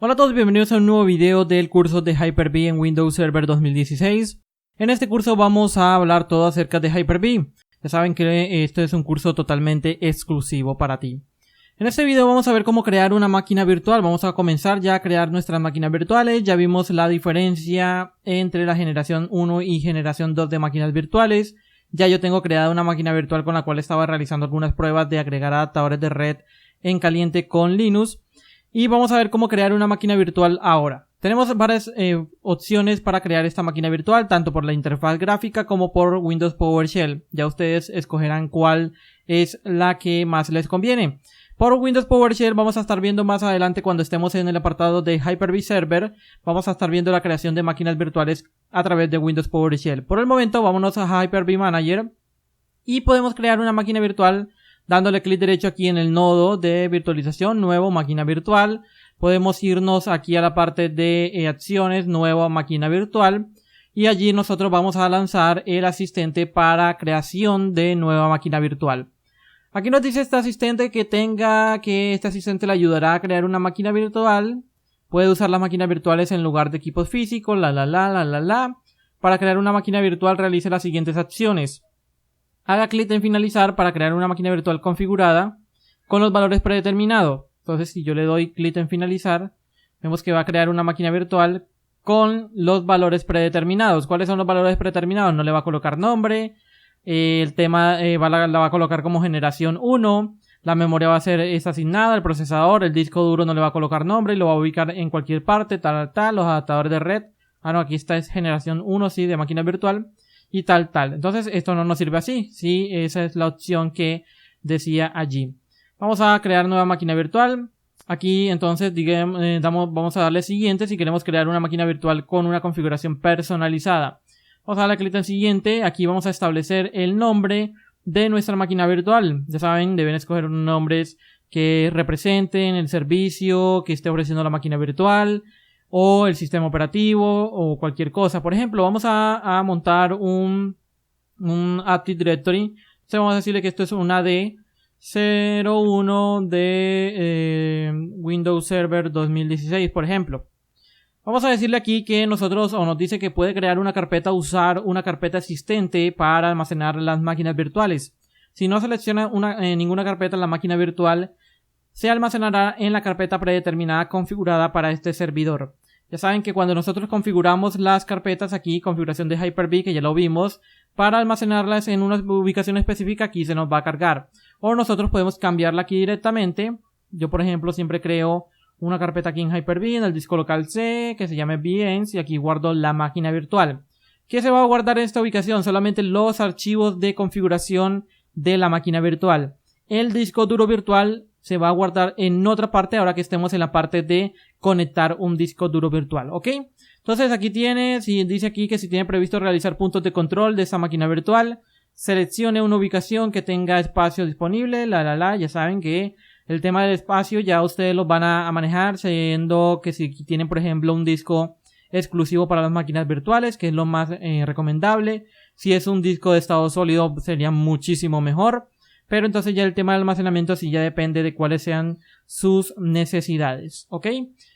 Hola a todos, bienvenidos a un nuevo video del curso de Hyper-V en Windows Server 2016. En este curso vamos a hablar todo acerca de Hyper-V. Ya saben que esto es un curso totalmente exclusivo para ti. En este video vamos a ver cómo crear una máquina virtual. Vamos a comenzar ya a crear nuestras máquinas virtuales. Ya vimos la diferencia entre la generación 1 y generación 2 de máquinas virtuales. Ya yo tengo creada una máquina virtual con la cual estaba realizando algunas pruebas de agregar adaptadores de red en caliente con Linux. Y vamos a ver cómo crear una máquina virtual ahora. Tenemos varias opciones para crear esta máquina virtual, tanto por la interfaz gráfica como por Windows PowerShell. Ya ustedes escogerán cuál es la que más les conviene. Por Windows PowerShell vamos a estar viendo más adelante cuando estemos en el apartado de Hyper-V Server. Vamos a estar viendo la creación de máquinas virtuales a través de Windows PowerShell. Por el momento vámonos a Hyper-V Manager y podemos crear una máquina virtual dándole clic derecho aquí en el nodo de virtualización, nuevo, máquina virtual. Podemos irnos aquí a la parte de acciones, nueva máquina virtual. Y allí nosotros vamos a lanzar el asistente para creación de nueva máquina virtual. Aquí nos dice este asistente que este asistente le ayudará a crear una máquina virtual. Puede usar las máquinas virtuales en lugar de equipos físicos, Para crear una máquina virtual realice las siguientes acciones. Haga clic en finalizar para crear una máquina virtual configurada con los valores predeterminados. Entonces si yo le doy clic en finalizar, vemos que va a crear una máquina virtual con los valores predeterminados. ¿Cuáles son los valores predeterminados? No le va a colocar nombre, el tema la va a colocar como generación 1, la memoria va a ser asignada, el procesador, el disco duro no le va a colocar nombre y lo va a ubicar en cualquier parte, los adaptadores de red. No, aquí está es generación 1, sí, de máquina virtual. Y tal. Entonces esto no nos sirve así. Sí, esa es la opción que decía allí. Vamos a crear nueva máquina virtual. Aquí entonces vamos a darle siguiente si queremos crear una máquina virtual con una configuración personalizada. Vamos a darle clic en siguiente. Aquí vamos a establecer el nombre de nuestra máquina virtual. Ya saben, deben escoger unos nombres que representen el servicio que esté ofreciendo la máquina virtual, o el sistema operativo, o cualquier cosa. Por ejemplo, vamos a montar un Active Directory. Entonces vamos a decirle que esto es un AD 01 de Windows Server 2016, por ejemplo. Vamos a decirle aquí que nos dice que puede crear una carpeta, usar una carpeta existente para almacenar las máquinas virtuales. Si no selecciona ninguna carpeta en la máquina virtual, se almacenará en la carpeta predeterminada configurada para este servidor. Ya saben que cuando nosotros configuramos las carpetas aquí, configuración de Hyper-V, que ya lo vimos, para almacenarlas en una ubicación específica, aquí se nos va a cargar. O nosotros podemos cambiarla aquí directamente. Yo, por ejemplo, siempre creo una carpeta aquí en Hyper-V, en el disco local C, que se llame VMs, y aquí guardo la máquina virtual. ¿Qué se va a guardar en esta ubicación? Solamente los archivos de configuración de la máquina virtual. El disco duro virtual se va a guardar en otra parte ahora que estemos en la parte de conectar un disco duro virtual, ¿ok? Entonces aquí dice aquí que si tiene previsto realizar puntos de control de esa máquina virtual, seleccione una ubicación que tenga espacio disponible, ya saben que el tema del espacio ya ustedes lo van a manejar, siendo que si tienen por ejemplo un disco exclusivo para las máquinas virtuales, que es lo más recomendable. Si es un disco de estado sólido sería muchísimo mejor. Pero entonces ya el tema del almacenamiento sí ya depende de cuáles sean sus necesidades, ¿ok?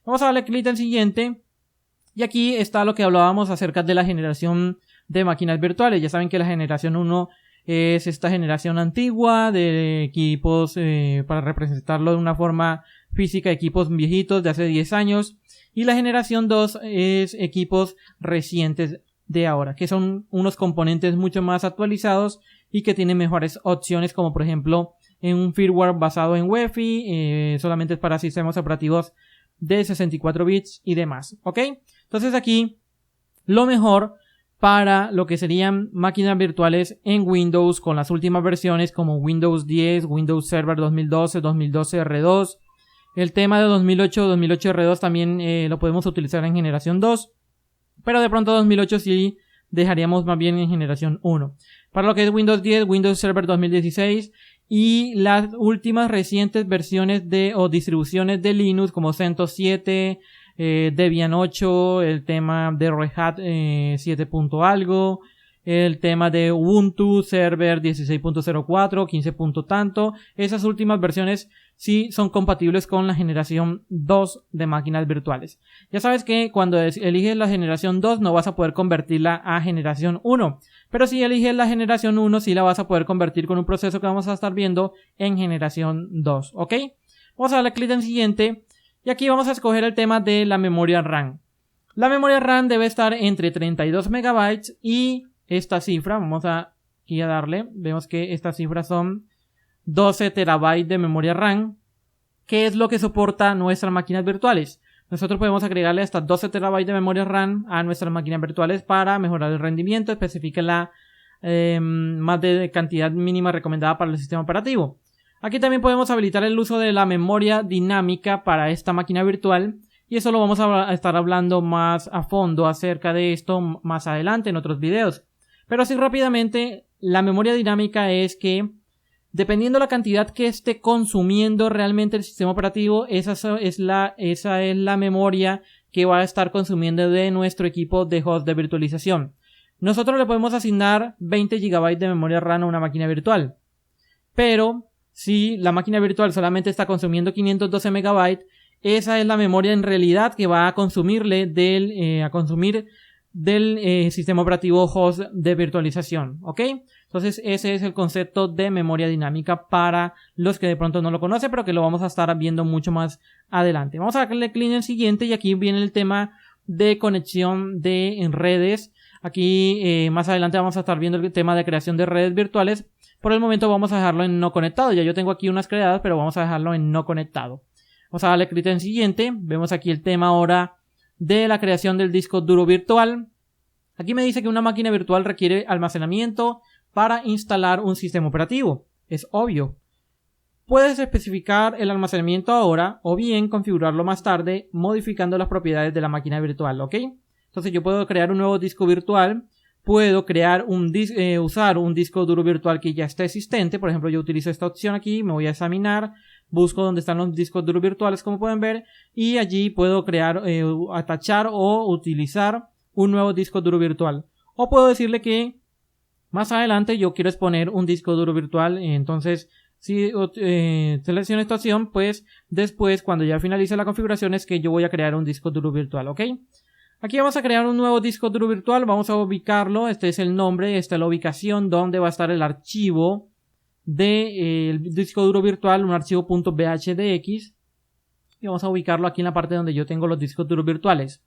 Vamos a darle clic en siguiente. Y aquí está lo que hablábamos acerca de la generación de máquinas virtuales. Ya saben que la generación 1 es esta generación antigua de equipos, para representarlo de una forma física, equipos viejitos de hace 10 años. Y la generación 2 es equipos recientes de ahora, que son unos componentes mucho más actualizados y que tienen mejores opciones, como por ejemplo en un firmware basado en UEFI, solamente es para sistemas operativos de 64 bits y demás, ¿ok? Entonces aquí lo mejor para lo que serían máquinas virtuales en Windows con las últimas versiones como Windows 10, Windows Server 2012, 2012 R2, el tema de 2008 R2 también lo podemos utilizar en generación 2, pero de pronto 2008 sí dejaríamos más bien en generación 1. Para lo que es Windows 10, Windows Server 2016 y las últimas recientes versiones o distribuciones de Linux como CentOS 7, Debian 8, el tema de Red Hat 7. algo, el tema de Ubuntu Server 16.04, 15. tanto. Esas últimas versiones si son compatibles con la generación 2 de máquinas virtuales. Ya sabes que cuando eliges la generación 2 no vas a poder convertirla a generación 1, pero si eliges la generación 1 sí la vas a poder convertir con un proceso que vamos a estar viendo en generación 2, ¿ok? Vamos a darle clic en siguiente y aquí vamos a escoger el tema de la memoria RAM. La memoria RAM debe estar entre 32 MB y esta cifra, vamos aquí a darle, vemos que estas cifras son 12 TB de memoria RAM, que es lo que soporta nuestras máquinas virtuales. Nosotros podemos agregarle hasta 12 TB de memoria RAM a nuestras máquinas virtuales para mejorar el rendimiento, especifica la más de cantidad mínima recomendada para el sistema operativo. Aquí también podemos habilitar el uso de la memoria dinámica para esta máquina virtual y eso lo vamos a estar hablando más a fondo acerca de esto más adelante en otros videos. Pero así rápidamente, la memoria dinámica es que dependiendo la cantidad que esté consumiendo realmente el sistema operativo, esa es la memoria que va a estar consumiendo de nuestro equipo de host de virtualización. Nosotros le podemos asignar 20 GB de memoria RAM a una máquina virtual. Pero si la máquina virtual solamente está consumiendo 512 MB, esa es la memoria en realidad que va a consumirle del sistema operativo host de virtualización, ¿ok? Entonces ese es el concepto de memoria dinámica para los que de pronto no lo conocen, pero que lo vamos a estar viendo mucho más adelante. Vamos a darle clic en el siguiente y aquí viene el tema de conexión de redes. Aquí más adelante vamos a estar viendo el tema de creación de redes virtuales. Por el momento vamos a dejarlo en no conectado. Ya yo tengo aquí unas creadas, pero vamos a dejarlo en no conectado. Vamos a darle clic en siguiente. Vemos aquí el tema ahora de la creación del disco duro virtual. Aquí me dice que una máquina virtual requiere almacenamiento para instalar un sistema operativo. Es obvio. Puedes especificar el almacenamiento ahora o bien configurarlo más tarde modificando las propiedades de la máquina virtual, ¿ok? Entonces yo puedo crear un nuevo disco virtual. Puedo crear usar un disco duro virtual que ya esté existente. Por ejemplo, yo utilizo esta opción aquí, me voy a examinar, busco dónde están los discos duros virtuales, como pueden ver, y allí puedo crear, atachar o utilizar un nuevo disco duro virtual. O puedo decirle que más adelante yo quiero exponer un disco duro virtual. Entonces, si selecciono esta opción, pues después, cuando ya finalice la configuración, es que yo voy a crear un disco duro virtual, ¿ok? Aquí vamos a crear un nuevo disco duro virtual, vamos a ubicarlo, este es el nombre, esta es la ubicación donde va a estar el archivo del disco duro virtual, un archivo .bhdx, y vamos a ubicarlo aquí en la parte donde yo tengo los discos duros virtuales.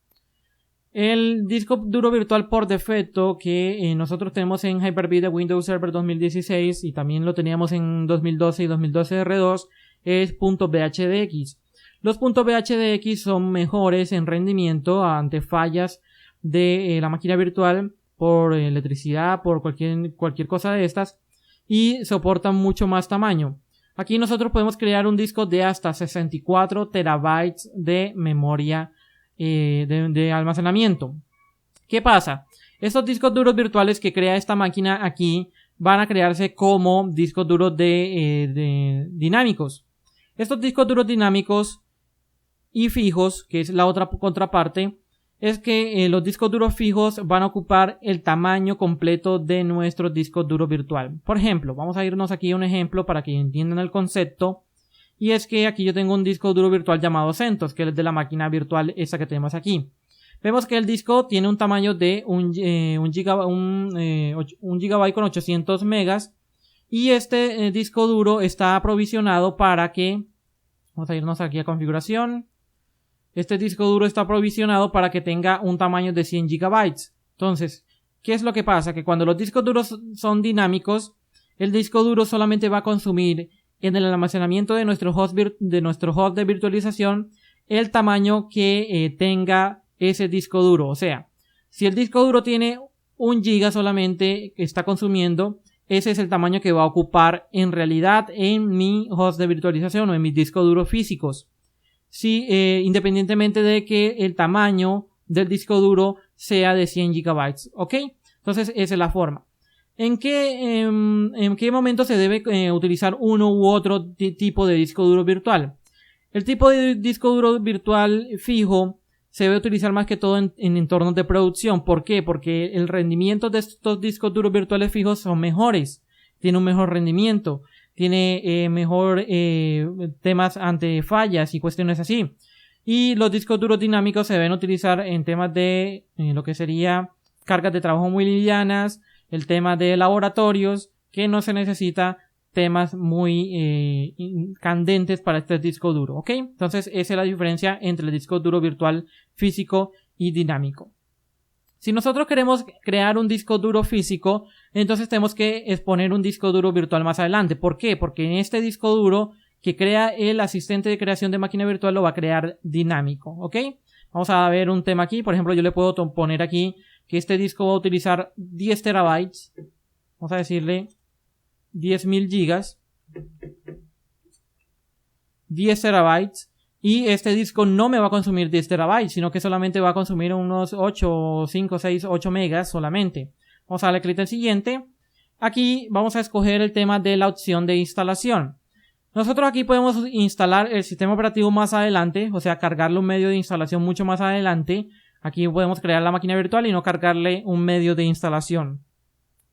El disco duro virtual por defecto que nosotros tenemos en Hyper-V de Windows Server 2016 y también lo teníamos en 2012 y 2012 R2 es .bhdx. Los .bhdx son mejores en rendimiento ante fallas de la máquina virtual por electricidad, por cualquier cosa de estas, y soportan mucho más tamaño. Aquí nosotros podemos crear un disco de hasta 64 terabytes de memoria de almacenamiento. ¿Qué pasa? Estos discos duros virtuales que crea esta máquina aquí van a crearse como discos duros de dinámicos. Estos discos duros dinámicos y fijos, que es la otra contraparte, es que los discos duros fijos van a ocupar el tamaño completo de nuestro disco duro virtual. Por ejemplo, vamos a irnos aquí a un ejemplo para que entiendan el concepto. Y es que aquí yo tengo un disco duro virtual llamado CentOS, que es de la máquina virtual esa que tenemos aquí. Vemos que el disco tiene un tamaño de un gigabyte con 800 megas. Y este disco duro está aprovisionado para que... Vamos a irnos aquí a configuración. Este disco duro está aprovisionado para que tenga un tamaño de 100 gigabytes. Entonces, ¿qué es lo que pasa? Que cuando los discos duros son dinámicos, el disco duro solamente va a consumir en el almacenamiento de nuestro host de virtualización el tamaño que tenga ese disco duro. O sea, si el disco duro tiene 1 giga solamente que está consumiendo, ese es el tamaño que va a ocupar en realidad en mi host de virtualización o en mis discos duros físicos. Si, independientemente de que el tamaño del disco duro sea de 100 gigabytes, ¿ok? Entonces esa es la forma. ¿En qué momento se debe utilizar uno u otro tipo de disco duro virtual? El tipo de disco duro virtual fijo se debe utilizar más que todo en entornos de producción. ¿Por qué? Porque el rendimiento de estos discos duros virtuales fijos son mejores, tienen un mejor rendimiento. tiene mejor temas ante fallas y cuestiones así. Y los discos duros dinámicos se deben utilizar en temas de lo que sería cargas de trabajo muy livianas, el tema de laboratorios, que no se necesita temas muy candentes para este disco duro, ¿ok? Entonces esa es la diferencia entre el disco duro virtual físico y dinámico. Si nosotros queremos crear un disco duro físico, entonces tenemos que exponer un disco duro virtual más adelante. ¿Por qué? Porque en este disco duro que crea el asistente de creación de máquina virtual lo va a crear dinámico, ¿ok? Vamos a ver un tema aquí. Por ejemplo, yo le puedo poner aquí que este disco va a utilizar 10 terabytes. Vamos a decirle 10.000 gigas. 10 terabytes. Y este disco no me va a consumir 10 terabytes, sino que solamente va a consumir unos 8, 5, 6, 8 megas solamente. Vamos a darle clic en siguiente. Aquí vamos a escoger el tema de la opción de instalación. Nosotros aquí podemos instalar el sistema operativo más adelante, o sea, cargarle un medio de instalación mucho más adelante. Aquí podemos crear la máquina virtual y no cargarle un medio de instalación.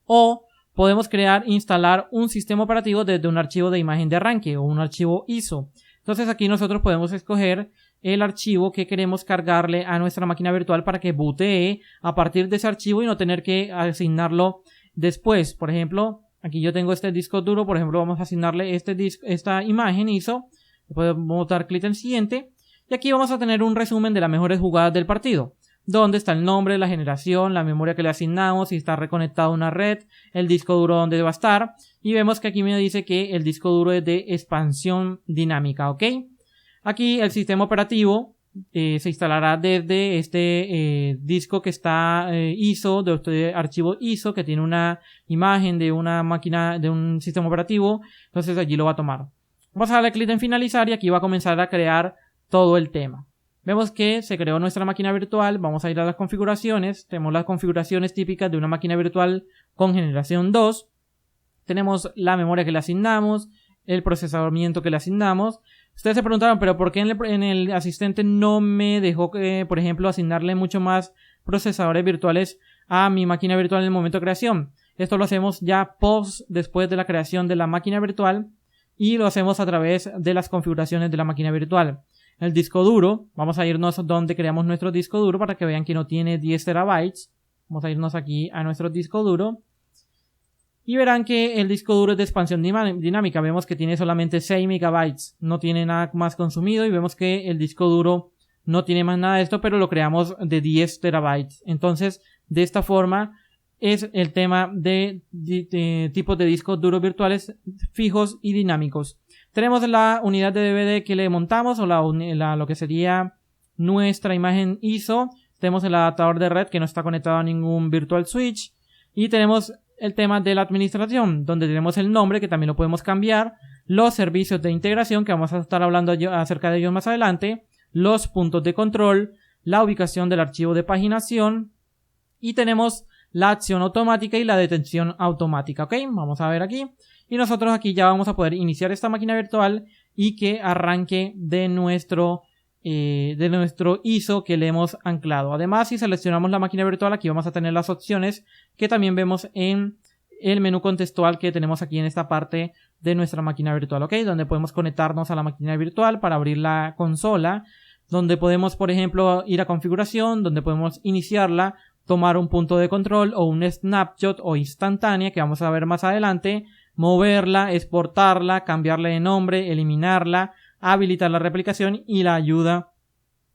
O podemos instalar un sistema operativo desde un archivo de imagen de arranque o un archivo ISO. Entonces aquí nosotros podemos escoger el archivo que queremos cargarle a nuestra máquina virtual para que bootee a partir de ese archivo y no tener que asignarlo después. Por ejemplo, aquí yo tengo este disco duro, por ejemplo, vamos a asignarle esta imagen ISO. Podemos dar clic en siguiente y aquí vamos a tener un resumen de las mejores jugadas del partido, donde está el nombre, la generación, la memoria que le asignamos, si está reconectado a una red, el disco duro donde va a estar, y vemos que aquí me dice que el disco duro es de expansión dinámica, ¿ok? Aquí el sistema operativo se instalará desde este disco que está ISO, de este archivo ISO que tiene una imagen de una máquina, de un sistema operativo, entonces allí lo va a tomar. Vamos a darle clic en finalizar y aquí va a comenzar a crear todo el tema. Vemos que se creó nuestra máquina virtual, vamos a ir a las configuraciones, tenemos las configuraciones típicas de una máquina virtual con generación 2, tenemos la memoria que le asignamos, el procesamiento que le asignamos. Ustedes se preguntaron, pero ¿por qué en el asistente no me dejó, por ejemplo, asignarle mucho más procesadores virtuales a mi máquina virtual en el momento de creación? Esto lo hacemos ya después de la creación de la máquina virtual y lo hacemos a través de las configuraciones de la máquina virtual. El disco duro, vamos a irnos donde creamos nuestro disco duro para que vean que no tiene 10 terabytes. Vamos a irnos aquí a nuestro disco duro. Y verán que el disco duro es de expansión dinámica. Vemos que tiene solamente 6 megabytes. No tiene nada más consumido. Y vemos que el disco duro no tiene más nada de esto, pero lo creamos de 10 terabytes. Entonces, de esta forma, es el tema de tipos de discos duros virtuales fijos y dinámicos. Tenemos la unidad de DVD que le montamos o lo que sería nuestra imagen ISO. Tenemos el adaptador de red que no está conectado a ningún virtual switch. Y tenemos el tema de la administración, donde tenemos el nombre que también lo podemos cambiar. Los servicios de integración que vamos a estar hablando acerca de ellos más adelante. Los puntos de control. La ubicación del archivo de paginación. Y tenemos la acción automática y la detención automática. ¿Ok? Vamos a ver aquí. Y nosotros aquí ya vamos a poder iniciar esta máquina virtual y que arranque de nuestro ISO que le hemos anclado. Además, si seleccionamos la máquina virtual, aquí vamos a tener las opciones que también vemos en el menú contextual que tenemos aquí en esta parte de nuestra máquina virtual, ¿ok? Donde podemos conectarnos a la máquina virtual para abrir la consola, donde podemos, por ejemplo, ir a configuración, donde podemos iniciarla, tomar un punto de control o un snapshot o instantánea que vamos a ver más adelante, moverla, exportarla, cambiarle de nombre, eliminarla, habilitar la replicación y la ayuda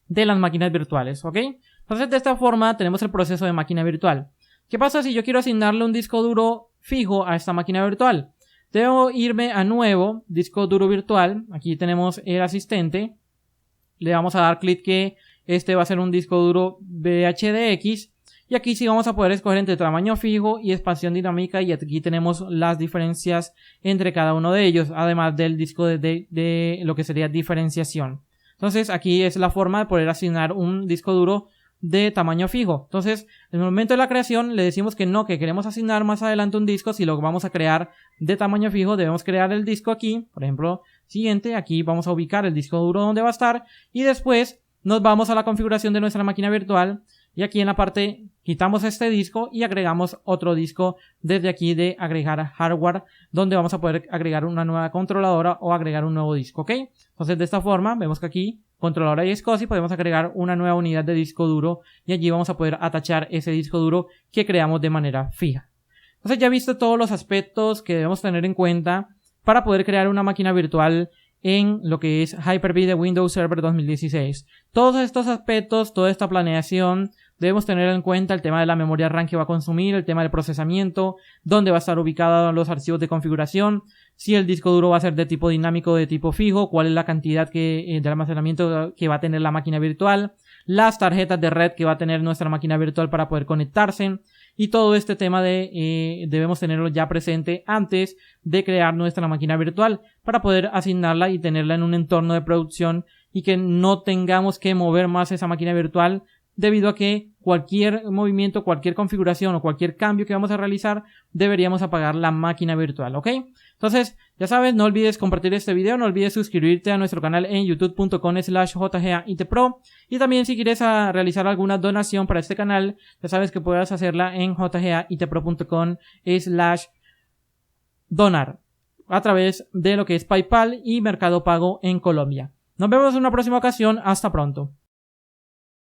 de las máquinas virtuales, ¿ok? Entonces de esta forma tenemos el proceso de máquina virtual. ¿Qué pasa si yo quiero asignarle un disco duro fijo a esta máquina virtual? Debo irme a nuevo, disco duro virtual, aquí tenemos el asistente, le vamos a dar clic que este va a ser un disco duro VHDX. Y aquí sí vamos a poder escoger entre tamaño fijo y expansión dinámica y aquí tenemos las diferencias entre cada uno de ellos, además del disco de lo que sería diferenciación. Entonces aquí es la forma de poder asignar un disco duro de tamaño fijo. Entonces en el momento de la creación le decimos que no, que queremos asignar más adelante un disco. Si lo vamos a crear de tamaño fijo debemos crear el disco aquí, por ejemplo, siguiente, aquí vamos a ubicar el disco duro donde va a estar y después nos vamos a la configuración de nuestra máquina virtual. Y aquí en la parte quitamos este disco y agregamos otro disco desde aquí de agregar hardware, donde vamos a poder agregar una nueva controladora o agregar un nuevo disco, ¿ok? Entonces de esta forma vemos que aquí controladora y SCSI podemos agregar una nueva unidad de disco duro y allí vamos a poder atachar ese disco duro que creamos de manera fija. Entonces ya he visto todos los aspectos que debemos tener en cuenta para poder crear una máquina virtual en lo que es Hyper-V de Windows Server 2016. Todos estos aspectos, toda esta planeación, debemos tener en cuenta el tema de la memoria RAM que va a consumir, el tema del procesamiento, dónde va a estar ubicados los archivos de configuración, si el disco duro va a ser de tipo dinámico o de tipo fijo, cuál es la cantidad de almacenamiento que va a tener la máquina virtual, las tarjetas de red que va a tener nuestra máquina virtual para poder conectarse. Y todo este tema debemos tenerlo ya presente antes de crear nuestra máquina virtual para poder asignarla y tenerla en un entorno de producción y que no tengamos que mover más esa máquina virtual debido a que cualquier movimiento, cualquier configuración o cualquier cambio que vamos a realizar deberíamos apagar la máquina virtual, ¿ok? Entonces, ya sabes, no olvides compartir este video, no olvides suscribirte a nuestro canal en youtube.com/jgaitpro y también si quieres realizar alguna donación para este canal, ya sabes que puedes hacerla en jgaitpro.com/donar a través de lo que es PayPal y Mercado Pago en Colombia. Nos vemos en una próxima ocasión, hasta pronto.